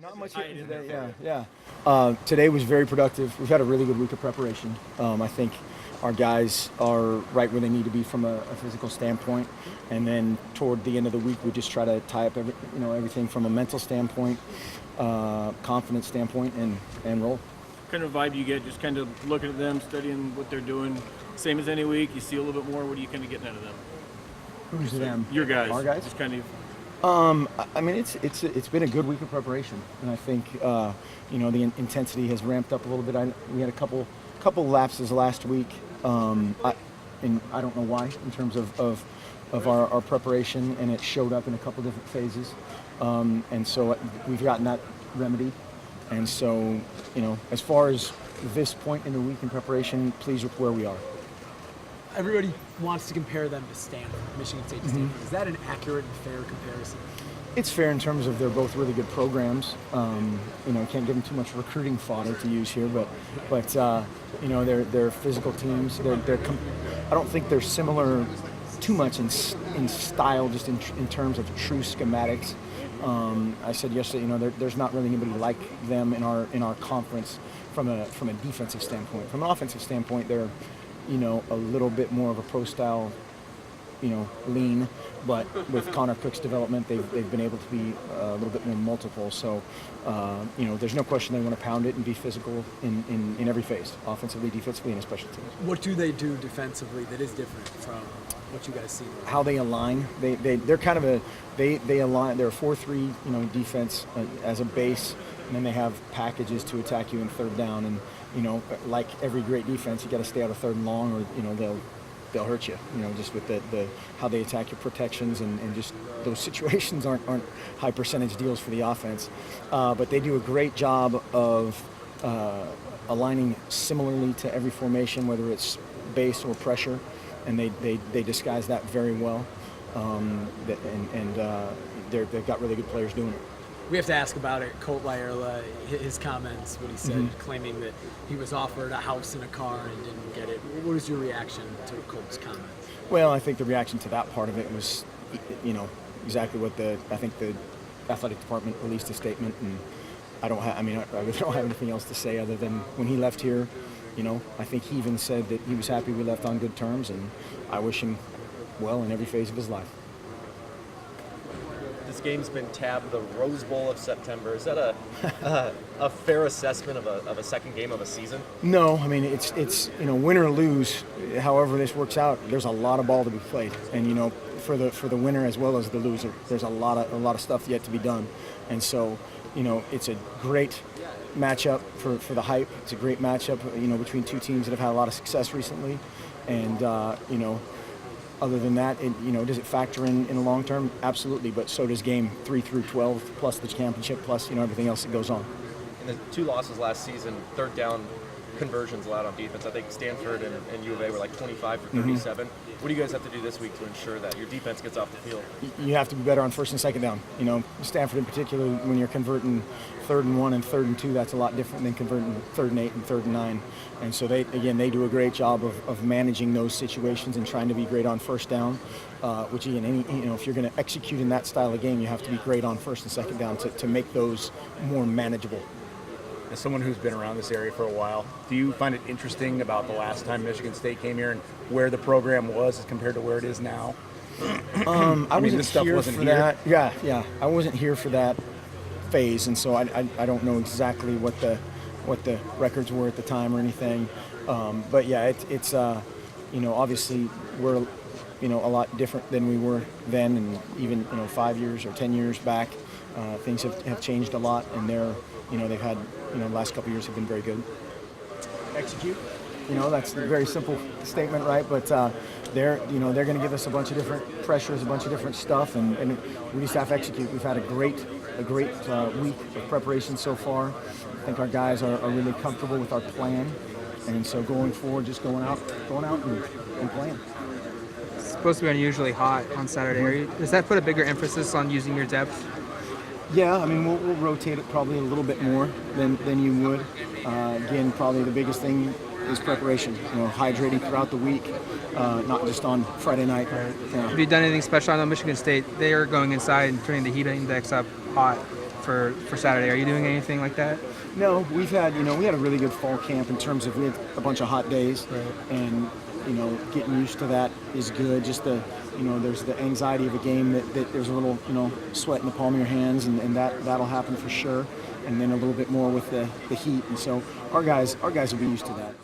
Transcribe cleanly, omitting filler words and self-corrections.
Not much hitting today, yeah. Today was very productive. We've had a really good week of preparation. I think our guys are right where they need to be from a physical standpoint. And then toward the end of the week, we just try to tie up everything from a mental standpoint, confidence standpoint, and roll. What kind of vibe do you get just kind of looking at them, studying what they're doing? Same as any week, you see a little bit more. What are you kind of getting out of them? Who's them? Your guys. Our guys? Just kind of. I mean, it's been a good week of preparation, and I think the intensity has ramped up a little bit. We had a couple lapses last week, and I don't know why in terms of our preparation, and it showed up in a couple different phases, and so we've gotten that remedied. And so, as far as this point in the week in preparation, pleased with where we are. Everybody wants to compare them to Stanford, Michigan State to Stanford. Is that an accurate and fair comparison? It's fair in terms of they're both really good programs. Can't give them too much recruiting fodder to use here, but they're physical teams. I don't think they're similar too much in style, just in terms of true schematics. I said yesterday, there's not really anybody like them in our conference from a defensive standpoint. From an offensive standpoint, they're a little bit more of a pro style, lean, but with Connor Cook's development, they've been able to be a little bit more multiple. So, there's no question they want to pound it and be physical in every phase, offensively, defensively, and special teams. What do they do defensively that is different from what you guys see? How they align. They're kind of they align. They're a 4-3, defense as a base, and then they have packages to attack you in third down. And like every great defense, you got to stay out of third and long, or they'll hurt you. Just with the how they attack your protections, and just those situations aren't high percentage deals for the offense. But they do a great job of aligning similarly to every formation, whether it's base or pressure, and they disguise that very well. They've got really good players doing it. We have to ask about it. Colt Lyerla, his comments, what he said, claiming that he was offered a house and a car and didn't get it. What was your reaction to Colt's comments? Well, I think the reaction to that part of it was, exactly what I think the athletic department released a statement, and I really don't have anything else to say other than when he left here, I think he even said that he was happy we left on good terms, and I wish him well in every phase of his life. This game's been tabbed the Rose Bowl of September. Is that a fair assessment of a second game of a season? No, I mean it's win or lose. However this works out, there's a lot of ball to be played, and for the winner as well as the loser, there's a lot of stuff yet to be done, and so it's a great matchup for the hype. It's a great matchup between two teams that have had a lot of success recently, and other than that, does it factor in the long term? Absolutely, but so does game 3 through 12, plus the championship, plus everything else that goes on. In the two losses last season, third down conversions allowed on defense. I think Stanford and U of A were like 25 for 37. What do you guys have to do this week to ensure that your defense gets off the field? You have to be better on first and second down. Stanford in particular, when you're converting 3rd and 1 and 3rd and 2, that's a lot different than converting 3rd and 8 and 3rd and 9. And so they do a great job of managing those situations and trying to be great on first down. Which again, if you're going to execute in that style of game, you have to be great on first and second down to make those more manageable. As someone who's been around this area for a while, do you find it interesting about the last time Michigan State came here and where the program was as compared to where it is now? I wasn't here for that. Yeah. I wasn't here for that phase, and so I don't know exactly what the records were at the time or anything. But yeah, it's obviously we're a lot different than we were then, and even 5 years or 10 years back, things have changed a lot, and they've had the last couple of years have been very good. Execute. That's a very simple statement, right? But they're going to give us a bunch of different pressures, a bunch of different stuff, and we just have to execute. We've had a great week of preparation so far. I think our guys are really comfortable with our plan, and so going forward, just going out and playing. It's supposed to be unusually hot on Saturday. Does that put a bigger emphasis on using your depth? Yeah, I mean, we'll rotate it probably a little bit more than you would. Again, probably the biggest thing is preparation. Hydrating throughout the week, not just on Friday night. Right. Yeah. Have you done anything special? I know Michigan State, they are going inside and turning the heat index up hot. for Saturday. Are you doing anything like that? No, we had a really good fall camp in terms of we had a bunch of hot days, Right. and getting used to that is good. Just there's the anxiety of a game that there's a little sweat in the palm of your hands, and that'll happen for sure. And then a little bit more with the heat, and so our guys will be used to that.